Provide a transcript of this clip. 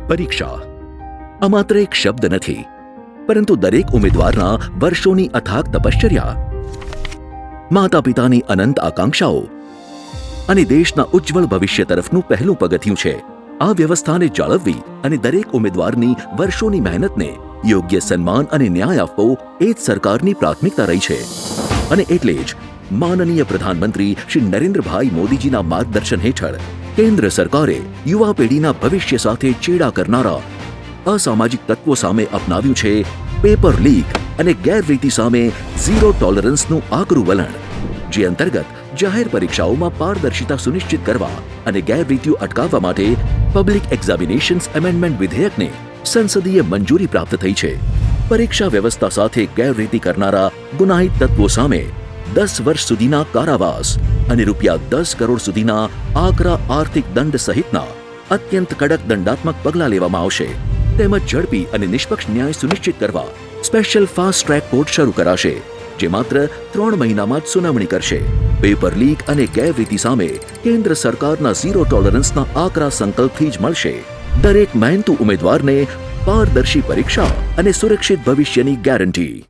પરીક્ષા આ માત્ર એક શબ્દ નથી, પરંતુ દરેક ઉમેદવારના વર્ષોની અથાગ તપશ્ચર્યા, માતા પિતાની અનંત આકાંક્ષાઓ અને દેશના ઉજ્જવળ ભવિષ્ય તરફનું પહેલું પગથિયું છે. આ વ્યવસ્થાને જાળવવી અને દરેક ઉમેદવારની વર્ષોની મહેનતને યોગ્ય સન્માન અને ન્યાય આપવો એ જ સરકારની પ્રાથમિકતા રહી છે. અને એટલે જ માનનીય પ્રધાનમંત્રી શ્રી નરેન્દ્રભાઈ મોદીજીના માર્ગદર્શન હેઠળ કેન્દ્ર સરકારે યુવા પેઢીના ભવિષ્ય સાથે ચેડા કરનારા અસામાજિક તત્વો સામે અપનાવ્યું છે પેપર લીક અને ગેરરીતિ સામે ઝીરો ટોલરન્સનું આકરું વલણ, જે અંતર્ગત જાહેર પરીક્ષાઓમાં પારદર્શિતા સુનિશ્ચિત કરવા અને ગેરરીતિઓ અટકાવવા માટે પબ્લિક એક્ઝામિનેશન્સ એમેન્ડમેન્ટ વિધેયકને સંસદીય મંજૂરી પ્રાપ્ત થઈ છે. પરીક્ષા વ્યવસ્થા સાથે ગેરરીતિ કરનારા ગુનાહિત તત્વો સામે 10 વર્ષ સુધીના કારાવાસ અને ₹10 કરોડ સુધીના આકરા આર્થિક દંડ સહિતના અત્યંત કડક દંડાત્મક પગલાં લેવામાં આવશે. તેમજ ઝડપી અને નિષ્પક્ષ ન્યાય સુનિશ્ચિત કરવા સ્પેશિયલ ફાસ્ટ ટ્રેક કોર્ટ શરૂ કરાશે, જે માત્ર 3 મહિનામાં જ સુનાવણી કરશે. પેપર લીક અને ગેરરીતિ સામે કેન્દ્ર સરકારના ઝીરો ટોલરન્સના આકરા સંકલ્પથી જ મળશે દરેક મહેનતુ ઉમેદવારને પારદર્શી પરીક્ષા અને સુરક્ષિત ભવિષ્યની ગેરંટી.